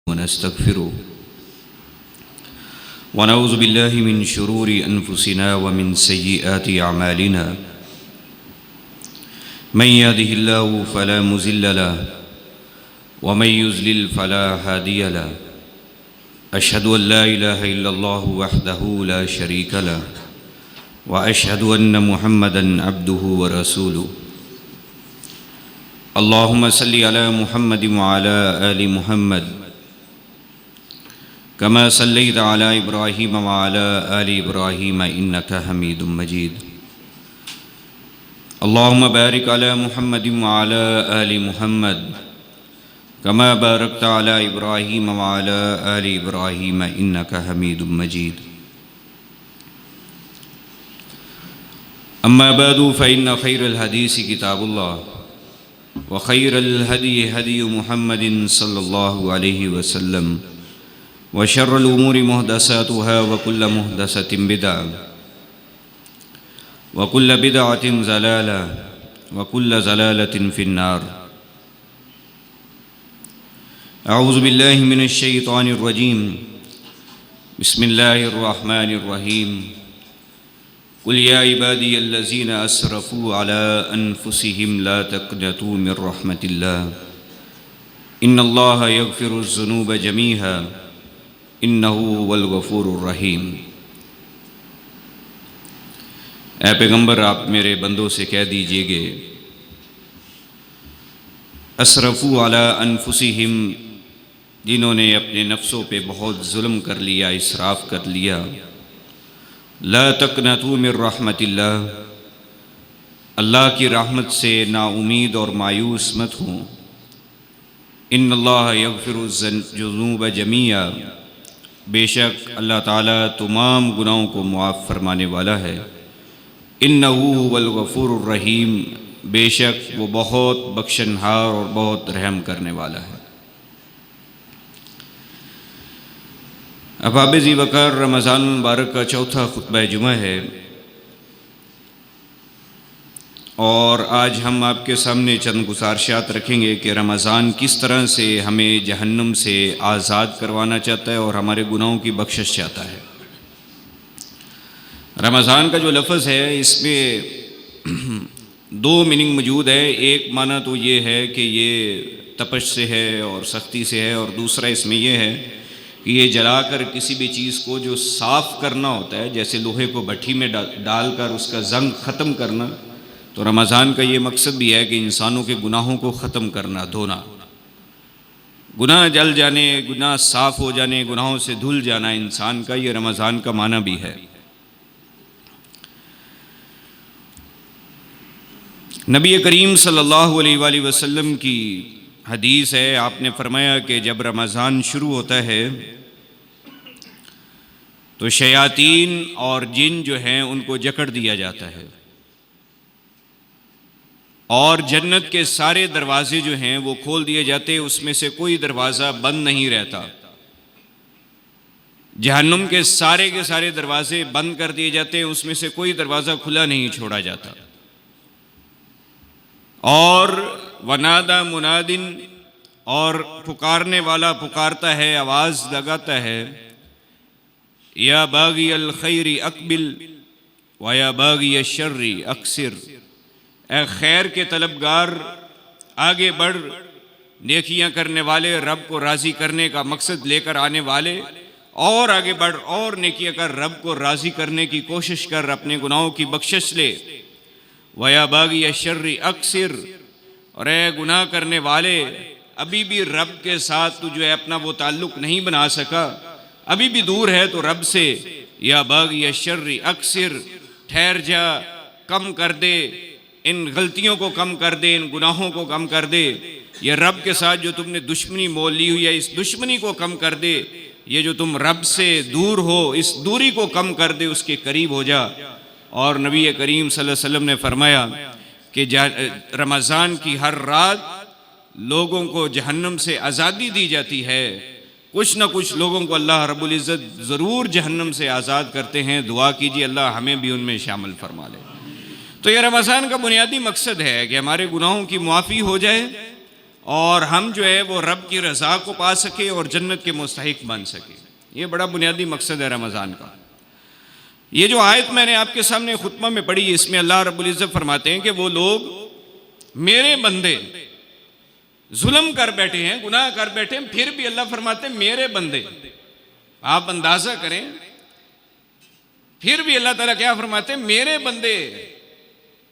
वनस्तगफिरुह वनऊज़ु बिल्लाहि मिन शुरूरि अनफुसिना व मिन सय्यिआति अमालिना मन यहदिहिल्लाहु फला मुज़िल्ल लहु व मन युज़लिल फला हादिय लहु अशहदु अन ला इलाहा इल्लल्लाहु वहदहु ला शरीक लहु व अशहदु अन्न मुहम्मदन अब्दुहु व रसूलुहु अल्लाहुम्म सल्लि अला मुहम्मदिन व अला आलि मुहम्मद कमा सल्लैत अला इब्राहीम व अला आलि इब्राहीम इन्नका हमीदुम मजीद। अल्लाहुम्म बारिक अला मुहम्मदिन व अला आलि मुहम्मद कमा बारकत अला इब्राहीम व अला आलि इब्राहीम इन्नका हमीदुम मजीद। अम्मा बअदु फ़इन्न खैरल हदीस किताबुल्लाह व खैरल हदी हदी मुहम्मदिन सल्लल्लाहु अलैहि वसल्लम व शर्रल उमूरि मुहदसातुहा व कुल्ल मुहदसतिन बिदअह व कुल्ल बिदअतिन ज़लाला व कुल्ल ज़लालतिन फिन्नार। अऊज़ु बिल्लाहि मिनश शैतानिर रजीम। बिस्मिल्लाहिर रहमानिर रहीम। कुल या इबादियल्लज़ीना असरफ़ू अला अनफुसिहिम ला तक़नतू मिन रहमतिल्लाह इन्नल्लाहा यग़फ़िरुज़्ज़ुनूब जमीआ इन्नहु हुवल गफ़ूरुर रहीम। ऐ पैगम्बर, आप मेरे बंदों से कह दीजिएगे, असरफ़ू अला अनफुसिहिम, जिन्होंने अपने नफ्सों पे बहुत जुल्म कर लिया, इसराफ़ कर लिया, ला तक़नतू मिन रहमतिल्लाह, अल्लाह की रहमत से नाउमीद और मायूस मत हों। इन्नल्लाह यग़फ़िरुज़्ज़ुनूब जमीआ, बेशक अल्लाह ताला तमाम गुनाहों को मुआफ़ फरमाने वाला है। इन्नहु हुवल गफ़ूरुर रहीम, बेशक वो बहुत बख्शनहार और बहुत रहम करने वाला है। अहबाब ज़ी वक़ार, रमज़ान मुबारक का चौथा खुतबा जुमा है और आज हम आपके सामने चंद गुज़ारिशात रखेंगे कि रमज़ान किस तरह से हमें जहन्नुम से आज़ाद करवाना चाहता है और हमारे गुनाहों की बख्शिश चाहता है। रमज़ान का जो लफ्ज़ है, इसमें दो मीनिंग मौजूद है। एक माना तो ये है कि ये तपश से है और सख्ती से है, और दूसरा इसमें यह है कि ये जलाकर किसी भी चीज़ को जो साफ़ करना होता है, जैसे लोहे को भट्ठी में डालकर उसका जंग ख़त्म करना, तो रमज़ान का ये मकसद भी है कि इंसानों के गुनाहों को ख़त्म करना, धोना, गुनाह जल जाने, गुनाह साफ़ हो जाने, गुनाहों से धुल जाना इंसान का, ये रमज़ान का माना भी है। नबी करीम सल्लल्लाहु अलैहि वसल्लम की हदीस है, आपने फरमाया कि जब रमज़ान शुरू होता है तो शयातीन और जिन जो हैं उनको जकड़ दिया जाता है और जन्नत के सारे दरवाजे जो हैं वो खोल दिए जाते हैं, उसमें से कोई दरवाज़ा बंद नहीं रहता। जहन्नुम के सारे दरवाजे बंद कर दिए जाते हैं, उसमें से कोई दरवाज़ा खुला नहीं छोड़ा जाता। और वनादा मुनादिन, और पुकारने वाला पुकारता है, आवाज़ लगाता है, या बागी अल खैरी अकबिल व या बागी अश्शर्री अक्सिर, ए खैर के तलबगार आगे बढ़, नेकियां करने वाले, रब को राज़ी करने का मकसद लेकर आने वाले, और आगे बढ़ और नेकियां कर, रब को राज़ी करने की कोशिश कर, अपने गुनाहों की बख्शिश ले। वया बागी अश्शर्री अक्सिर, और ए गुनाह करने वाले, अभी भी रब के साथ तू जो है अपना वो ताल्लुक़ नहीं बना सका, अभी भी दूर है तो रब से। या बागी अश्शर्री अक्सिर, ठहर जा, कम कर दे, इन गलतियों को कम कर दे, इन गुनाहों को कम कर दे। ये रब के साथ जो तुमने दुश्मनी मोल ली हुई है, इस दुश्मनी को कम कर दे। ये जो तुम रब से दूर हो, इस दूरी को कम कर दे, उसके करीब हो जा। और नबी करीम सल्लल्लाहु अलैहि वसल्लम ने फरमाया कि रमज़ान की हर रात लोगों को जहन्नम से आज़ादी दी जाती है। कुछ न कुछ लोगों को अल्लाह रब्बुल इज़्ज़त ज़रूर जहन्नम से आज़ाद करते हैं। दुआ कीजिए अल्लाह हमें भी उनमें शामिल फरमा ले। तो यह रमज़ान का बुनियादी मकसद है कि हमारे गुनाहों की मुआफ़ी हो जाए और हम जो है वो रब की रज़ा को पा सके और जन्नत के मुस्तहिक बन सके। ये बड़ा बुनियादी मकसद है रमज़ान का। ये जो आयत मैंने आपके सामने खुतबा में पढ़ी, इसमें अल्लाह रब्बुल इज़्ज़त फरमाते हैं कि वो लोग मेरे बंदे जुल्म कर बैठे हैं, गुनाह कर बैठे हैं, फिर भी अल्लाह फरमाते हैं मेरे बंदे। आप अंदाजा करें, फिर भी अल्लाह ताला क्या फरमाते हैं, मेरे बंदे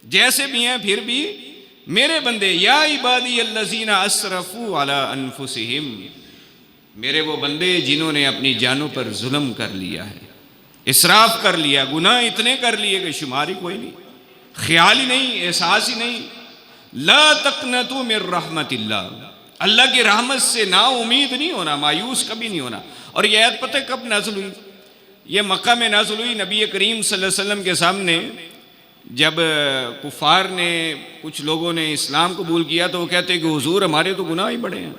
जैसे भी हैं फिर भी मेरे बंदे। या इबादी अल्लज़ीना असरफू अला अनफुसिहिम, मेरे वो बंदे जिन्होंने अपनी जानों पर जुल्म कर लिया है, इसराफ कर लिया, गुनाह इतने कर लिए कि शुमारी कोई नहीं, ख्याल ही नहीं, एहसास ही नहीं। ला तक़नतू मिर रहमतिल्लाह, अल्लाह की रहमत से ना उम्मीद नहीं होना, मायूस कभी नहीं होना। और यह आयत पता है कब नाज़िल हुई? यह मक्का में नाज़िल हुई। नबी करीम सल्लल्लाहु अलैहि वसल्लम के सामने जब कुफार ने, कुछ लोगों ने इस्लाम कबूल किया तो वो कहते कि हुजूर हमारे तो गुनाह ही बड़े हैं,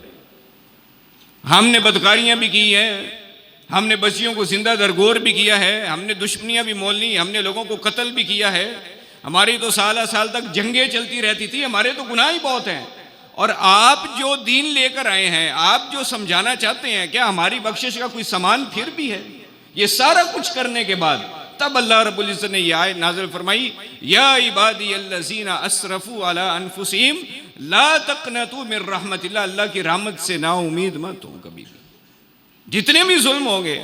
हमने बदकारियाँ भी की हैं, हमने बच्चियों को जिंदा दरगोर भी किया है, हमने दुश्मनियाँ भी मोल ली, हमने लोगों को कत्ल भी किया है, हमारी तो साल साल तक जंगें चलती रहती थी, हमारे तो गुनाह ही बहुत हैं। और आप जो दीन लेकर आए हैं, आप जो समझाना चाहते हैं, क्या हमारी बख्शिश का कोई सामान फिर भी है? ये सारा कुछ करने के बाद तब अल्लाह रब्बुल इज़्ज़त ने यह आयत नाज़िल फरमाई, या इबादी अल्लज़ीना असरफू अला अनफुसिहिम ला तक़नतू मिर रहमतिल्लाह, अल्लाह की रहमत से ना उम्मीद मत हो कभी भी। जितने भी जुल्म हो गए,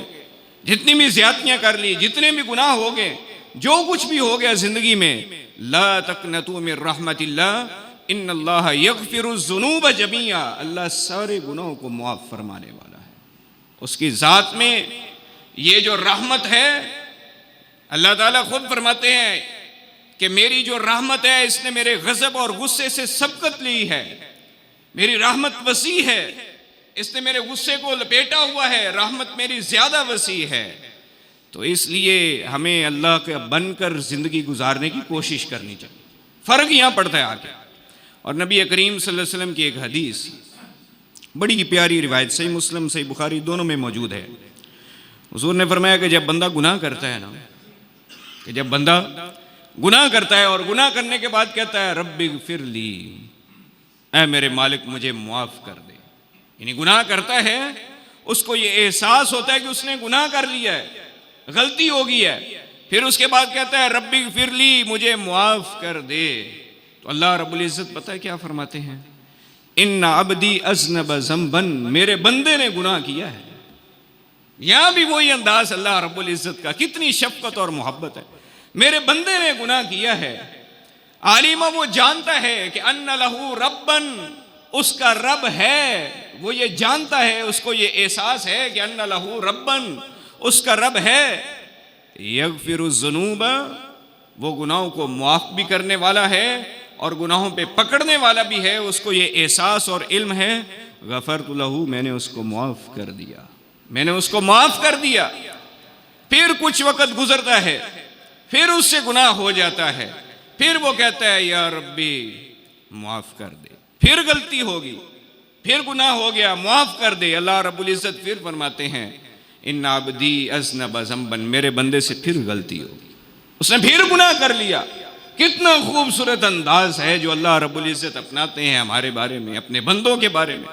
जितनी भी ज़्यादतियाँ कर ली, जितने भी गुनाह हो गए, जो कुछ भी हो गया ज़िंदगी में, ला तक़नतू मिर रहमतिल्लाह इन्नल्लाह यग़फ़िरुज़्ज़ुनूब जमीआ, अल्लाह सारे गुनाहों को मुआफ़ फरमाने वाला है। उसकी ज़ात में ये जो रहमत है, अल्लाह ताला खुद फरमाते हैं कि मेरी जो रहमत है इसने मेरे गज़ब और गुस्से से सबकत ली है, मेरी रहमत वसी है, इसने मेरे गुस्से को लपेटा हुआ है, रहमत मेरी ज़्यादा वसी है। तो इसलिए हमें अल्लाह के बनकर ज़िंदगी गुजारने की कोशिश करनी चाहिए। फ़र्क यहाँ पड़ता है आगे। और नबी करीम सल्लल्लाहु अलैहि वसल्लम की एक हदीस, बड़ी प्यारी रिवायत, सही मुस्लिम सही बुखारी दोनों में मौजूद है। हुज़ूर ने फरमाया कि जब बंदा गुनाह करता है ना, कि जब बंदा गुनाह करता है और गुनाह करने के बाद कहता है रब्बिग़फ़िरली, ऐ मेरे मालिक मुझे मुआफ़ कर दे, यानी गुनाह करता है, उसको ये एहसास होता है कि उसने गुनाह कर लिया है, गलती हो गई है, फिर उसके बाद कहता है रब्बिग़फ़िरली, मुझे मुआफ़ कर दे। तो अल्लाह रब्बुल इज़्ज़त पता है क्या फरमाते हैं, इन्ना अब्दी अज़नब ज़ंबन, मेरे बंदे ने गुनाह किया है। यहां भी वही अंदाज अल्लाह रब्बुल इज़्ज़त का, कितनी शफ़क़त और मोहब्बत है। मेरे बंदे ने गुनाह किया है, आलिमा वो जानता है कि अन्ना लहू रब्बन, उसका रब है, वो ये जानता है, उसको ये एहसास है कि अन्ना लहू रब्बन, उसका रब है, यग़फ़िरुज़्ज़ुनूब, वो गुनाहों को मुआफ़ भी करने वाला है और गुनाहों पे पकड़ने वाला भी है, उसको ये एहसास और इल्म है। गफ़रतु लहू, मैंने उसको मुआफ़ कर दिया, मैंने उसको माफ़ कर दिया। फिर कुछ वक़्त गुजरता है, फिर उससे गुनाह हो जाता है, फिर वो कहता है या रब्बी माफ़ कर दे, फिर गलती होगी, फिर गुनाह हो गया, माफ़ कर दे। अल्लाह रब्बुल इज़्ज़त फिर फरमाते हैं इन्ना अब्दी अज़नब ज़ंबन, मेरे बंदे से फिर गलती होगी, उसने फिर गुनाह कर लिया। कितना खूबसूरत अंदाज है जो अल्लाह रब्बुल इज़्ज़त अपनाते हैं हमारे बारे में, अपने बंदों के बारे में,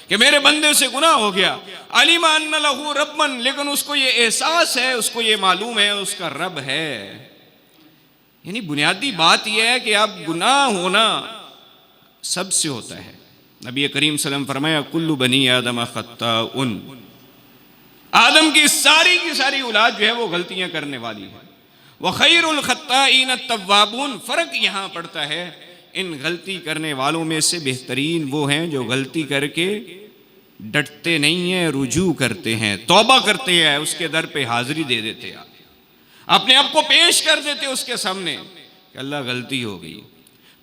कि मेरे बंदे से गुनाह हो गया, अलिमा अन्ना लहू रब्बन, लेकिन उसको ये एहसास है, उसको ये मालूम है उसका रब है। यानी बुनियादी बात यह है कि आप गुनाह होना सबसे होता है। नबी करीम सल्लल्लाहु अलैहि वसल्लम फरमाया कुल्लु बनी आदम खत्ताउन, आदम की सारी औलाद जो है वो गलतियां करने वाली है। व खैरुल खत्ताइन अत-तव्वाबून, फ़र्क यहाँ पड़ता है, इन गलती करने वालों में से बेहतरीन वो हैं जो गलती करके डटते नहीं हैं, रुजू करते हैं, तौबा करते हैं, उसके दर पे हाजिरी दे देते हैं, अपने आप को पेश कर देते उसके सामने कि अल्लाह गलती हो गई।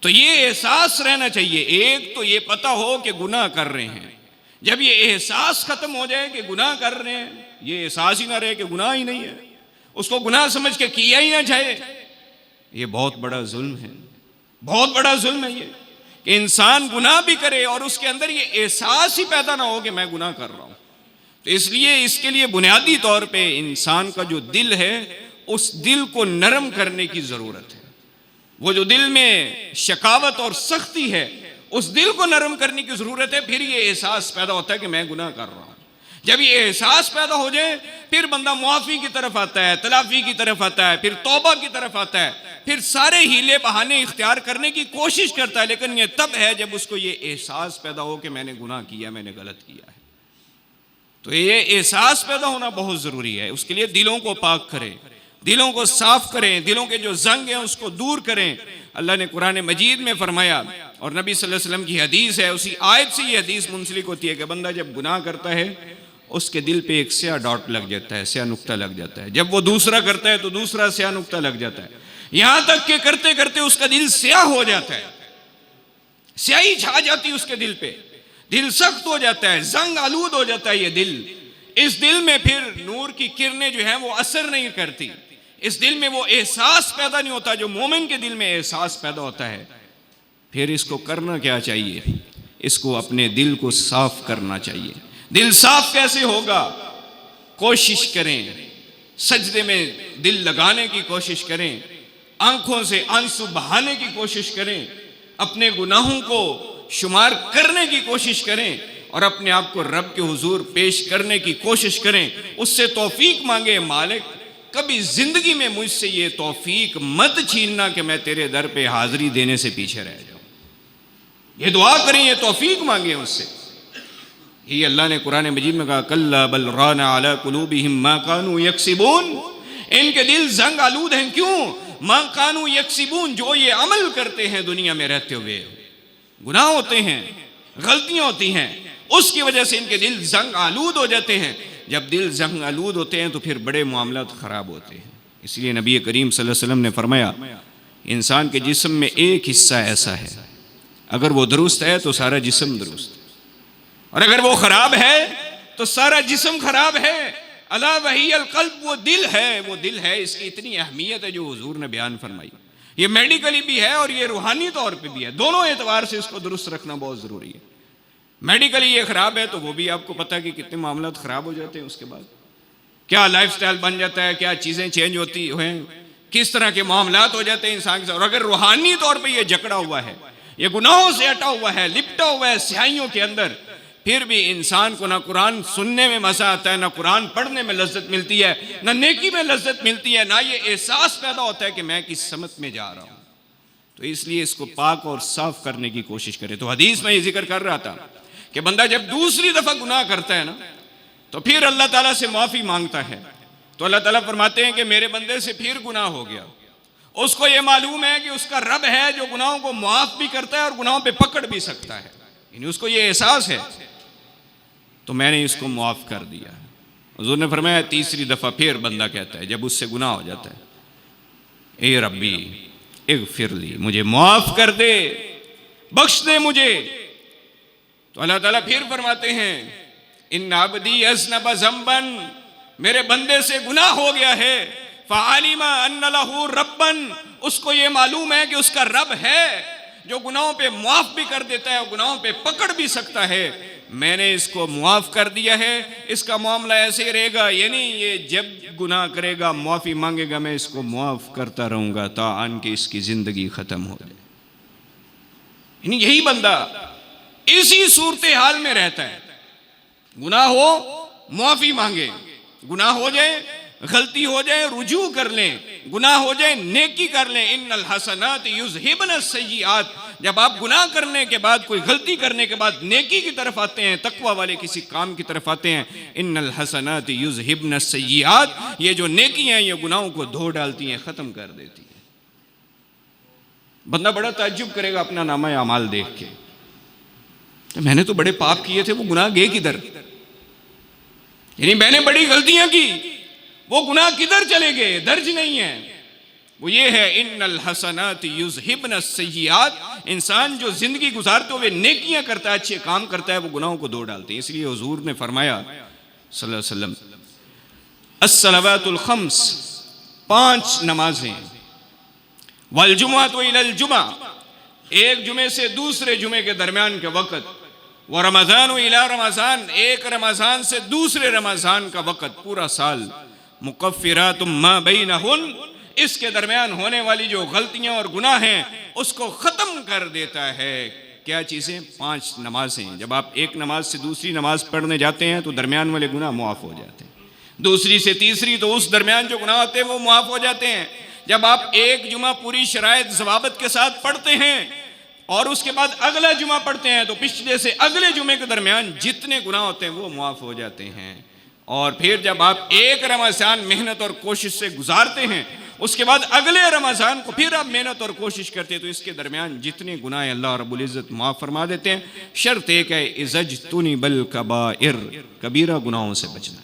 तो ये एहसास रहना चाहिए। एक तो ये पता हो कि गुनाह कर रहे हैं, जब ये एहसास खत्म हो जाए कि गुनाह कर रहे हैं, ये एहसास ही ना रहे कि गुनाह ही नहीं है, उसको गुनाह समझ के किया ही ना जाए, ये बहुत बड़ा जुल्म है, बहुत बड़ा जुल्म है ये कि इंसान गुनाह भी करे और उसके अंदर ये एहसास ही पैदा ना हो कि मैं गुनाह कर रहा हूं। तो इसलिए इसके लिए बुनियादी तौर पे इंसान का जो दिल है, उस दिल को नरम करने की जरूरत है। वो जो दिल में शकावत और सख्ती है, उस दिल को नरम करने की ज़रूरत है। फिर ये एहसास पैदा होता है कि मैं गुनाह कर रहा हूँ। जब ये एहसास पैदा हो जाए फिर बंदा मुआफ़ी की तरफ आता है, तलाफ़ी की तरफ आता है, फिर तौबा की तरफ आता है, फिर सारे हीले बहाने इख्तियार करने की कोशिश करता है। लेकिन ये तब है जब उसको ये एहसास पैदा हो कि मैंने गुनाह किया, मैंने गलत किया है। तो ये एहसास पैदा होना बहुत ज़रूरी है। उसके लिए दिलों को पाक करें, दिलों को साफ करें, दिलों के जो जंग हैं उसको दूर करें। अल्लाह ने कुरान मजीद में फरमाया और नबी सल्लल्लाहु अलैहि वसल्लम की हदीस है, उसी आयत से ये हदीस मुंसलिक होती है कि बंदा जब गुनाह करता है उसके दिल पे एक स्याह डॉट लग जाता है, स्याह नुक्ता लग जाता है। जब वो दूसरा करता है तो दूसरा स्याह नुक्ता लग जाता है, यहां तक कि करते करते उसका दिल स्याह हो जाता है, स्याही छा जाती है उसके दिल पे, दिल सख्त हो जाता है, जंग आलूद हो जाता है ये दिल। इस दिल में फिर नूर की किरणें जो हैं वो असर नहीं करती, इस दिल में वो एहसास पैदा नहीं होता जो मोमिन के दिल में एहसास पैदा होता है। फिर इसको करना क्या चाहिए? इसको अपने दिल को साफ करना चाहिए। दिल साफ कैसे होगा? कोशिश करें, सजदे में दिल लगाने की कोशिश करें, आंखों से आंसू बहाने की कोशिश करें, अपने गुनाहों को शुमार करने की कोशिश करें और अपने आप को रब के हुजूर पेश करने की कोशिश करें। उससे तौफीक मांगे, मालिक कभी जिंदगी में मुझसे ये तौफीक मत छीनना कि मैं तेरे दर पे हाजिरी देने से पीछे रह जाऊं। ये दुआ करें, ये तौफीक मांगे उससे। ये अल्लाह ने कुरान मजीद में कहा, कल्ला बल राना अला कुलूबिहिम मा कानू यक्सिबून, इनके दिल जंग आलूद हैं। क्यों? मा कानू यक्सिबून, जो ये अमल करते हैं दुनिया में रहते हुए, गुनाह होते हैं, गलतियां होती हैं, उसकी वजह से इनके दिल जंग आलूद हो जाते हैं। जब दिल जंग आलूद होते हैं तो फिर बड़े मामलात ख़राब होते हैं। इसलिए नबी करीम सल्लल्लाहु अलैहि वसल्लम ने फरमाया, इंसान के जिस्म में एक हिस्सा ऐसा है, अगर वो दुरुस्त है तो सारा जिस्म दुरुस्त, और अगर वो खराब है तो सारा जिस्म खराब है। अला वही अल क़ल्ब, वो दिल है, वो दिल है। इसकी इतनी अहमियत है जो हुजूर ने बयान फरमाई। ये मेडिकली भी है और ये रूहानी तौर पे भी है, दोनों एतबार से इसको दुरुस्त रखना बहुत ज़रूरी है। मेडिकली ये ख़राब है तो वो भी आपको पता है कि कितने मामला ख़राब हो जाते हैं, उसके बाद क्या लाइफस्टाइल बन जाता है, क्या चीज़ें चेंज होती हैं, किस तरह के मामलात हो जाते हैं इंसान के साथ। और अगर रूहानी तौर पे ये जकड़ा हुआ है, ये गुनाहों से हटा हुआ है, लिपटा हुआ है स्याहियों के अंदर, फिर भी इंसान को ना कुरान सुनने में मज़ा आता है, ना कुरान पढ़ने में लज्जत मिलती है, ना नेकी में लज्जत मिलती है, ना ये एहसास पैदा होता है कि मैं किस समत में जा रहा हूँ। तो इसलिए इसको पाक और साफ करने की कोशिश करें। तो हदीस में ये जिक्र कर रहा था कि बंदा जब दूसरी दफ़ा गुनाह करता है ना तो फिर अल्लाह ताला से माफ़ी मांगता है, तो अल्लाह ताला फरमाते हैं कि मेरे बंदे से फिर गुनाह हो गया। उसको ये मालूम है कि उसका रब है जो गुनाहों को माफ़ भी करता है और गुनाहों पे पकड़ भी सकता है, यानी उसको ये एहसास है, तो मैंने इसको माफ़ कर दिया। हुज़ूर ने फरमाया तीसरी दफ़ा फिर बंदा कहता है जब उससे गुनाह हो जाता है, ए रब्बी इग़फ़िरली, मुझे माफ़ कर दे, बख्श दे मुझे। तो अल्लाह ताला फिर फरमाते हैं, इन अब्दी अज़नब ज़ंबन, मेरे बंदे से गुनाह हो गया है, फ़अलिमा अन्ना लहू रब्बन, उसको ये मालूम है कि उसका रब है जो गुनाहों पे माफ़ भी कर देता है और गुनाहों पे पकड़ भी सकता है। मैंने इसको माफ़ कर दिया है, इसका मामला ऐसे ही रहेगा, यानी ये जब गुनाह करेगा माफ़ी मांगेगा, मैं इसको माफ़ करता रहूँगा तान कि इसकी ज़िंदगी ख़त्म हो जाए। यानी यही बंदा इसी सूरत हाल में रहता है, गुनाह हो माफ़ी मांगे, गुनाह हो जाए, गलती हो जाए रुजू कर लें, गुनाह हो जाए नेकी कर लें। इन्नल हसनात युज़हिबन सय्यिआत, जब आप गुनाह करने के बाद, कोई गलती करने के बाद नेकी की तरफ आते हैं, तकवा वाले किसी काम की तरफ आते हैं, इन्नल हसनात युज़हिबन सय्यिआत, ये जो नेकी हैं ये गुनाहों को धो डालती हैं, ख़त्म कर देती है। बंदा बड़ा ताज्जुब करेगा अपना नामा अमाल देख के, तो मैंने तो बड़े पाप किए थे, वो गुनाह गए किधर? यानी मैंने बड़ी गलतियां की, वो गुनाह किधर चले गए? दर्ज नहीं है। वो ये है इन्नल हसनात युज़हिबन सय्यिआत, इंसान जो जिंदगी गुजारते हुए नेकियां करता है, अच्छे काम करता है, वो गुनाहों को धो डालते हैं। इसलिए हुजूर ने फरमाया सल्लल्लाहु अलैहि वसल्लम, अस्सलवातुल खम्स, 5 नमाजें, वल जुमुअतु इलल जुमा, एक जुमे से दूसरे जुमे के दरमियान के वक़्त, व रमज़ान इला रमज़ान, एक रमज़ान से दूसरे रमज़ान का वक़्त, पूरा साल, मुकफ़्फ़िरातुम मा बैनहुन, इसके दरमियान होने वाली जो गलतियां और गुनाह हैं उसको ख़त्म कर देता है। क्या चीज़ें? 5 नमाजें हैं। जब आप एक नमाज से दूसरी नमाज पढ़ने जाते हैं तो दरमियान वाले गुनाह मुआफ़ हो जाते हैं, दूसरी से तीसरी तो उस दरमियान जो गुनाह होते हैं वो मुआफ़ हो जाते हैं। जब आप एक जुमा पूरी शराइत ज़वाबत के साथ पढ़ते हैं और उसके बाद अगला जुमा पढ़ते हैं तो पिछले से अगले जुमे के दरमियान जितने गुनाह होते हैं वो मुआफ़ हो जाते हैं। और फिर जब आप एक रमज़ान मेहनत और कोशिश से गुजारते हैं, उसके बाद अगले रमज़ान को फिर आप मेहनत और कोशिश करते हैं तो इसके दरमियान जितने गुनाह अल्लाह रब्बुल इज़्ज़त माफ़ फरमा देते हैं। शर्त एक है, इज़ज्तुनिबल कबाइर, कबीरा गुनाहों से बचना।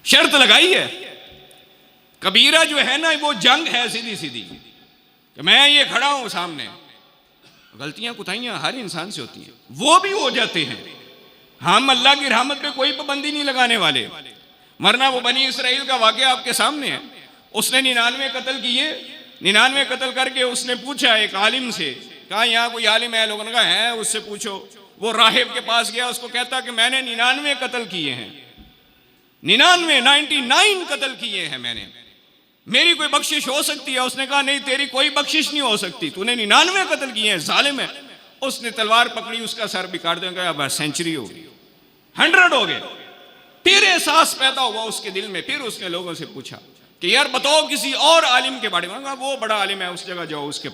शर्त लगाई है। कबीरा जो है ना वो जंग है सीधी सीधी कि मैं ये खड़ा हूं सामने, गलतियां कुताहियां हर इंसान से होती हैं, वो भी हो जाते हैं। हम अल्लाह की रहमत पे कोई पाबंदी नहीं लगाने वाले, वरना वो बनी इसराइल का वाकया आपके सामने है। उसने 99 कत्ल किए, 99 कत्ल करके उसने पूछा एक आलिम से, कहा यहाँ कोई आलिम है? लोगों ने कहा है, उससे पूछो। वो राहिब के पास गया, उसको कहता कि मैंने 99 कत्ल किए हैं, 99 कत्ल किए हैं मैंने, मेरी कोई बख्शिश हो सकती है? उसने कहा नहीं, तेरी कोई बख्शिश नहीं हो सकती, तूने 99 कत्ल किए हैं, जालिम है। उसने तलवार पकड़ी, उसका सर भी काट दिया, अब सेंचुरी हो गई, 100 हो गए। फिर एहसास पैदा हुआ उसके दिल में, फिर उसने लोगों से पूछा कि यार बताओ किसी और आलिम के बारे में। कहा वो बड़ा आलिम है, उस जगह जाओ उसके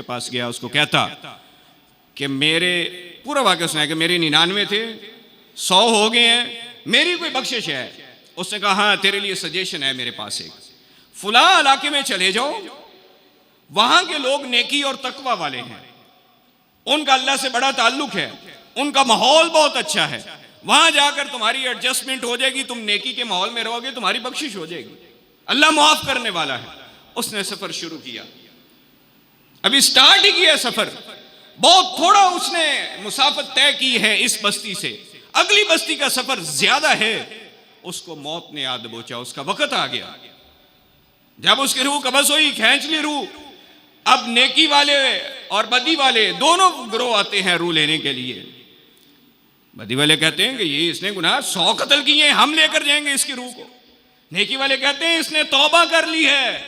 पास गया, उसको कहता कि मेरे, पूरा वाकया सुनाया कि मेरे 99 थे, 100 हो गए हैं, मेरी कोई बख्शिश है? उसने कहा हाँ, तेरे लिए सजेशन है मेरे पास, एक फुला इलाके में चले जाओ, वहां के लोग नेकी और तकवा वाले हैं, उनका अल्लाह से बड़ा ताल्लुक है, उनका माहौल बहुत अच्छा है, वहां जाकर तुम्हारी एडजस्टमेंट हो जाएगी, तुम नेकी के माहौल में रहोगे, तुम्हारी बख्शिश हो जाएगी, अल्लाह माफ करने वाला है। उसने सफर शुरू किया, अभी स्टार्ट ही किया सफर, बहुत थोड़ा उसने मुसाफत तय की है इस बस्ती से, अगली बस्ती का सफर ज्यादा है। उसको मौत ने याद दबोचा, उसका वक्त आ गया। जब उसकी रूह कब्ज़ हुई, खींच ली रूह, अब नेकी वाले और बदी वाले दोनों ग्रोह आते हैं रूह लेने के लिए। बदी वाले कहते हैं कि ये इसने गुनाह 100 कत्ल किए, हम लेकर जाएंगे इसकी रूह को। नेकी वाले कहते हैं इसने तौबा कर ली है,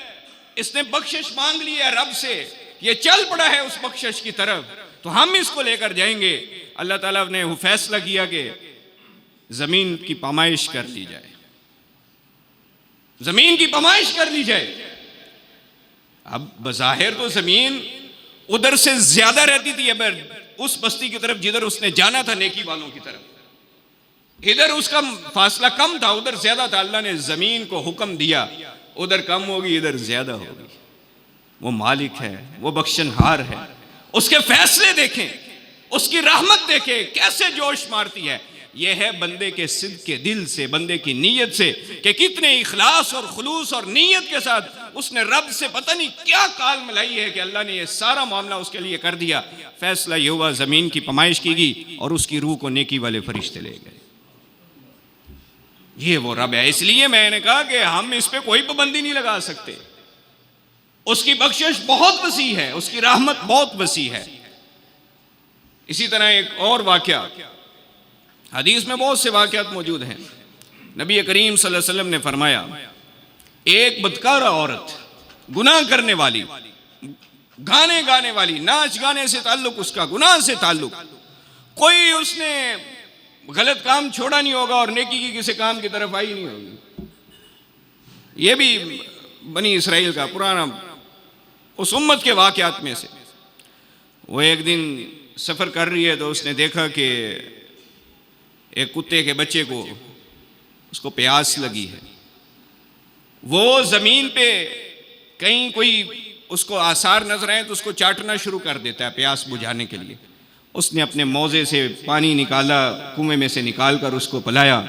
इसने बख्शिश मांग ली है रब से, ये चल पड़ा है उस बख्शिश की तरफ, तो हम इसको लेकर जाएंगे। अल्लाह ताला ने वो फैसला किया कि जमीन की पैमाइश कर ली जाए, जमीन की पैमाइश कर ली जाए। अब बज़ाहिर तो जमीन उधर से ज्यादा रहती थी, अब उस बस्ती की तरफ जिधर उसने जाना था नेकी वालों की तरफ, इधर उसका फासला कम था, उधर ज्यादा था। अल्लाह ने जमीन को हुक्म दिया, उधर कम होगी इधर ज्यादा होगी। वो मालिक है, वो बख्शनहार है, उसके फैसले देखें, उसकी रहमत देखें कैसे जोश मारती है। यह है बंदे के सिद्क के दिल से, बंदे की नीयत से, कि कितने इखलास और खुलूस और नीयत के साथ उसने रब से पता नहीं क्या काल मिलाई है कि अल्लाह ने यह सारा मामला उसके लिए कर दिया। फैसला यह हुआ, जमीन की पैमाइश की गई और उसकी रूह को नेकी वाले फरिश्ते ले गए। ये वो रब है। इसलिए मैंने कहा कि हम इस पे कोई पाबंदी नहीं लगा सकते। उसकी बख्शिश बहुत वसी है, उसकी रहमत बहुत वसी है। इसी तरह एक और वाकया, हदीस में बहुत से वाकयात मौजूद हैं। नबी करीम सल्लल्लाहु अलैहि वसल्लम ने फरमाया, एक बदकारा औरत, गुनाह करने वाली, गाने गाने वाली, नाच गाने से ताल्लुक उसका, गुनाह से ताल्लुक, कोई उसने गलत काम छोड़ा नहीं होगा और नेकी की किसी काम की तरफ आई नहीं होगी। यह भी बनी इसराइल का पुराना उस उम्मत के वाकयात में से। वो एक दिन सफ़र कर रही है तो उसने देखा कि एक कुत्ते के बच्चे को, उसको प्यास लगी है। वो ज़मीन पे कहीं कोई उसको आसार नजर आए तो उसको चाटना शुरू कर देता है प्यास बुझाने के लिए। उसने अपने मौजे से पानी निकाला, कुएं में से निकाल कर उसको पिलाया।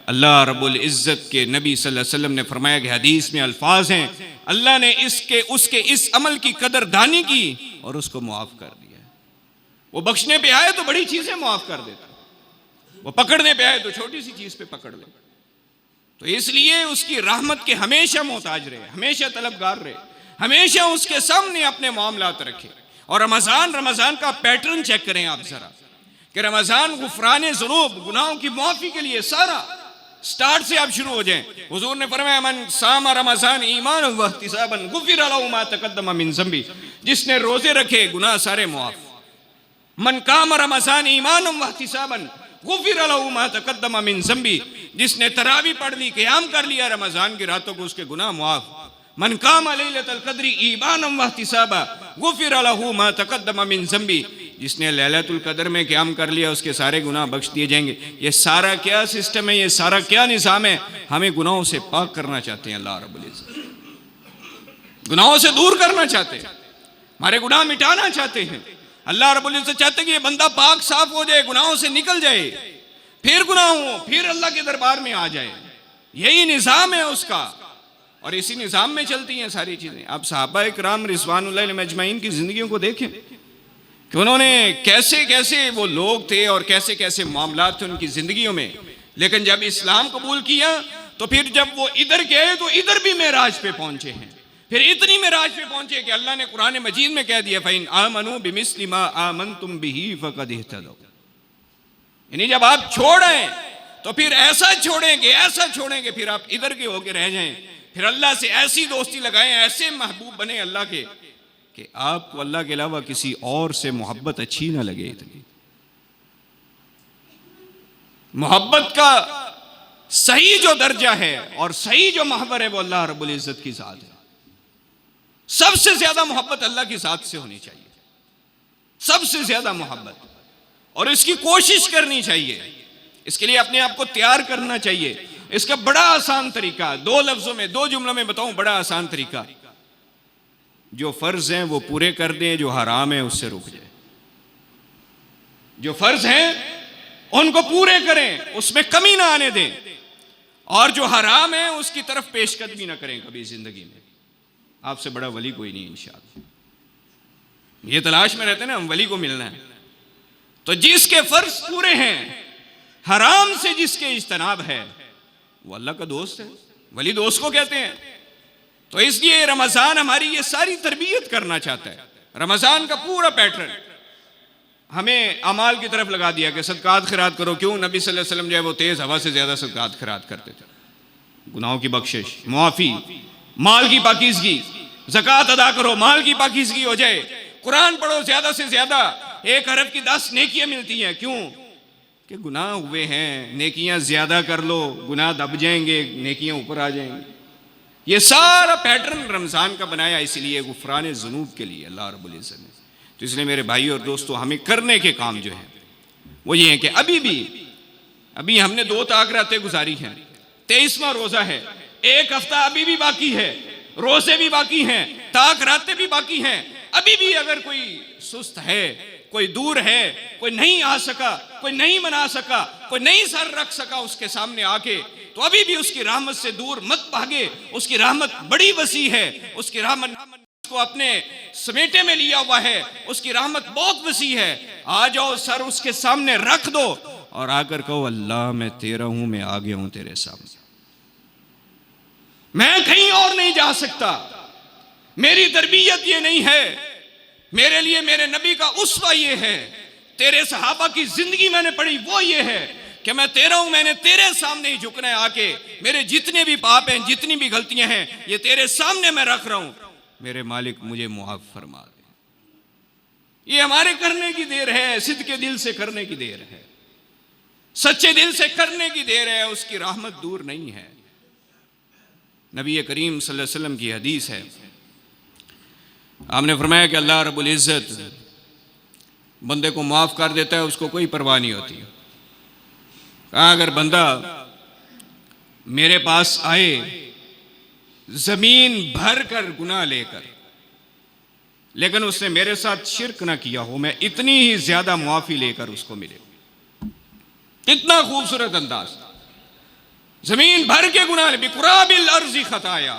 अल्लाह रब्बुल इज़्ज़त के नबी सल्लल्लाहु अलैहि वसल्लम ने फरमाया कि हदीस में अल्फाज हैं, अल्लाह ने उसके इस अमल की कदरदानी की और उसको मुआफ़ कर दिया। वो बख्शने पे आए तो बड़ी चीज़ें मुआफ़ कर देता, वो पकड़ने पे आए तो छोटी सी चीज़ पे पकड़ ले। तो इसलिए उसकी रहमत के हमेशा मोहताज रहे, हमेशा तलबगार रहे, हमेशा उसके सामने अपने मामलात रखे। और रमज़ान का पैटर्न चेक करें आप ज़रा, कि रमज़ान गुफ़रान ज़ुनूब, गुनाहों की माफ़ी के लिए सारा स्टार्ट से आप शुरू हो जाएं। हुज़ूर ने फरमाया, मन सामा रमज़ान ईमान व इहतिसाबन गुफ़िर लहु मा तक़द्दम मिन ज़ंबी, जिसने रोज़े रखे गुनाह सारे मुआफ़। मन काम रमज़ान ईमानम वहतिसाबन गुफिर लहू मा तक़द्दम मिन ज़ंबी, जिसने तरावी पढ़ ली, क़याम कर लिया रमज़ान की रातों को, उसके गुनाह मुआफ़। मन काम लैलतुल क़द्री ईमानम वहतिसाबा गुफिर लहू मा तक़द्दम मिन ज़ंबी, जिसने लैलतुल क़द्र में क़याम कर लिया उसके सारे गुनाह बख्श दिए जाएंगे। ये सारा क्या सिस्टम है, ये सारा क्या निज़ाम है? हमें गुनाहों से पाक करना चाहते हैं अल्लाह रब्बुल इज़्ज़त, गुनाहों से दूर करना चाहते हैं, हमारे गुनाह मिटाना चाहते हैं। अल्लाह रब्बुल इज़्ज़त चाहते हैं कि ये बंदा पाक साफ हो जाए, गुनाहों से निकल जाए, फिर गुनाह हो, फिर अल्लाह के दरबार में आ जाए। यही निज़ाम है उसका, और इसी निज़ाम में चलती हैं सारी चीज़ें। आप सहाबा इकराम रिज़वानुल्लाह अलैहिम अजमईन की ज़िंदगियों को देखें कि उन्होंने कैसे कैसे वो लोग थे और कैसे कैसे मामलात थे उनकी ज़िंदगियों में। लेकिन जब इस्लाम कबूल किया तो फिर जब वो इधर गए तो इधर भी मेराज पे पहुंचे हैं। फिर इतनी मेराज पे पहुंचे कि अल्लाह ने कुरान मजीद में कह दिया, फ़इन आमनू बिमिस्लि मा आमनतुम बिही फ़क़द इह्तदौ। यानी जब आप छोड़ आए तो फिर ऐसा छोड़ेंगे फिर आप इधर के होके रह जाएं, फिर अल्लाह से ऐसी दोस्ती लगाएं, ऐसे महबूब बने अल्लाह के कि आपको अल्लाह के अलावा किसी और से मोहब्बत अच्छी ना लगे। इतनी मोहब्बत का सही जो दर्जा है और सही जो महवर है वो अल्लाह रब्बुल इज़्ज़त की ज़ात है। सबसे ज्यादा मोहब्बत अल्लाह की ज़ात से होनी चाहिए, सबसे ज्यादा मोहब्बत, और इसकी कोशिश करनी चाहिए। इसके लिए अपने आप को तैयार करना चाहिए। इसका बड़ा आसान तरीका, दो लफ्जों में, दो जुमलों में बताऊं, बड़ा आसान तरीका, जो फर्ज हैं वो पूरे कर दें, जो हराम है उससे रुक जाए। जो फर्ज हैं उनको पूरे करें, उसमें कमी ना आने दें, और जो हराम है उसकी तरफ पेशकदमी ना करें कभी जिंदगी में। आपसे बड़ा वली कोई नहीं इंशाअल्लाह। ये तलाश में रहते हैं ना हम, वली को मिलना है। तो जिसके फर्ज पूरे हैं, हराम से जिसके इज्तनाब है, वो अल्लाह का दोस्त है, वली दोस्त को कहते हैं। तो इसलिए रमज़ान हमारी ये सारी तरबियत करना चाहता है। रमज़ान का पूरा पैटर्न हमें अमाल की तरफ लगा दिया कि सदकात खैरात करो। क्यों? नबी सल्लल्लाहु अलैहि वसल्लम जो है वो तेज़ हवा से ज़्यादा सदकात खैरात करते थे। गुनाहों की बख्शिश, मुआफ़ी, माल की पाकीज़गी, ज़कात अदा करो, माल की पाकीज़गी हो जाए, कुरान पढ़ो ज़्यादा से ज़्यादा, 1 अरब की 10 नेकियां मिलती हैं। क्यों? कि गुनाह हुए हैं, नेकियां ज़्यादा कर लो, गुनाह दब जाएंगे, नेकियां ऊपर आ जाएंगी। ये सारा पैटर्न रमज़ान का बनाया इसलिए गुफ़रान ज़ुनूब के लिए अल्लाह रब्बुल इज़्ज़त ने। तो इसलिए मेरे भाई और दोस्तों, हमें करने के काम जो है वो ये है कि अभी हमने 2 ताक रातें गुजारी हैं, 23वां रोज़ा है, 1 हफ्ता अभी भी बाकी है, रोज़े भी बाकी हैं, ताक रातें भी बाकी हैं। अभी भी अगर कोई सुस्त है, कोई दूर है, कोई नहीं आ सका, कोई नहीं मना सका, कोई नहीं सर रख सका उसके सामने आके, तो अभी भी उसकी रहमत से दूर मत भागे। उसकी रहमत बड़ी वसी है, उसकी रहमत को अपने समेटे में लिया हुआ है, उसकी रहमत बहुत वसी है। आ जाओ, सर उसके सामने रख दो और आकर कहो, अल्लाह मैं तेरा हूं, मैं आ गया हूं तेरे सामने, मैं कहीं और नहीं जा सकता, मेरी तरबियत ये नहीं है, मेरे लिए मेरे नबी का उस्वा ये है, तेरे सहाबा की जिंदगी मैंने पढ़ी वो ये है कि मैं तेरा हूं, मैंने तेरे सामने ही झुकना है आके, मेरे जितने भी पाप हैं, जितनी भी गलतियां हैं, ये तेरे सामने मैं रख रहा हूं, मेरे मालिक मुझे मुआफ फरमा दे। ये हमारे करने की देर है, सिद्ध के दिल से करने की देर है, सच्चे दिल से करने की देर है, उसकी रहमत दूर नहीं है। नबी करीम सल्लल्लाहु अलैहि वसल्लम की हदीस है, आपने फरमाया कि अल्लाह रब्बुल इज़्ज़त बंदे को माफ़ कर देता है, उसको कोई परवाह नहीं होती। कहा अगर बंदा मेरे पास आए ज़मीन भर कर गुनाह लेकर, लेकिन उसने मेरे साथ शिर्क ना किया हो, मैं इतनी ही ज़्यादा मुआफ़ी लेकर उसको मिले। कितना खूबसूरत अंदाज, ज़मीन भर के गुनाह, बिकुराबिल अर्ज़ि खताया,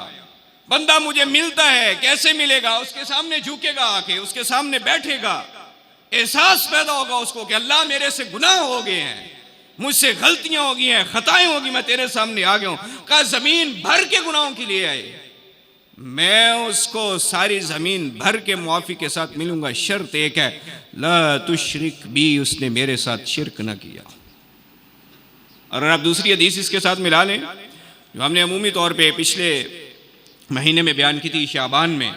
बंदा मुझे मिलता है, कैसे मिलेगा? उसके सामने झुकेगा, आके उसके सामने बैठेगा, एहसास पैदा होगा उसको कि अल्लाह मेरे से गुनाह हो गए हैं, मुझसे गलतियां हो गई हैं, खताएं होगी, मैं तेरे सामने आ गया हूं। कहा जमीन भर के गुनाहों के लिए आए, मैं उसको सारी जमीन भर के मुआफी के साथ मिलूंगा, शर्त एक है, ला तुशरिक भी, उसने मेरे साथ शिरक न किया। और आप दूसरी हदीस इसके साथ मिला लें जो हमने अमूमी तौर पे पिछले महीने में बयान की थी, शाबान में,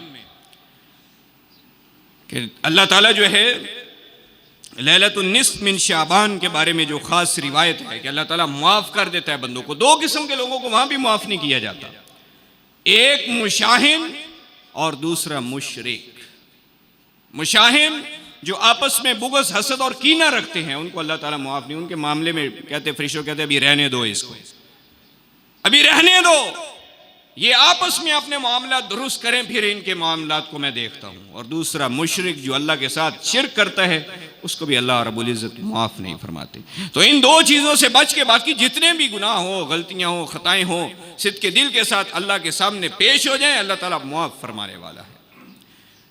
कि अल्लाह ताला जो है लैलतुन निस्फ मिन शाबान के बारे में जो ख़ास रिवायत है कि अल्लाह ताला माफ़ कर देता है बंदों को। दो किस्म के लोगों को वहाँ भी माफ़ नहीं किया जाता, एक मुशाहिन और दूसरा मुशरिक। मुशाहिन जो आपस में बुग़्ज़, हसद और कीना रखते हैं, उनको अल्लाह ताला माफ़ नहीं। उनके मामले में कहते फरिश्तों कहते अभी रहने दो, इसको अभी रहने दो, ये आपस में अपने मामला दुरुस्त करें, फिर इनके मामलात को मैं देखता हूँ। और दूसरा मुशरिक जो अल्लाह के साथ शिर्क करता है, उसको भी अल्लाह रब्बुल इज़्ज़त माफ़ नहीं फरमाते। तो इन दो चीज़ों से बच के बाकी जितने भी गुनाह हो, गलतियाँ हो, ख़ताएँ हो, सिद्क़ के दिल के साथ अल्लाह के सामने पेश हो जाएँ, अल्लाह ताला माफ़ फरमाने वाला है।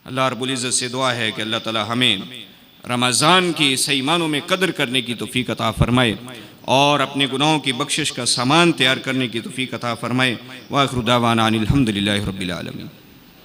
अल्लाह रब्बुल इज़्ज़त से दुआ है कि अल्लाह ताला हमें रमज़ान की सही मानों में कदर करने की तौफ़ीक़ अता फ़रमाए और अपने गुनाहों की बख्शिश का सामान तैयार करने की तौफ़ीक़ अता फ़रमाए। व आख़िरु दावाना अनिल हम्दुलिल्लाहि रब्बिल आलमीन।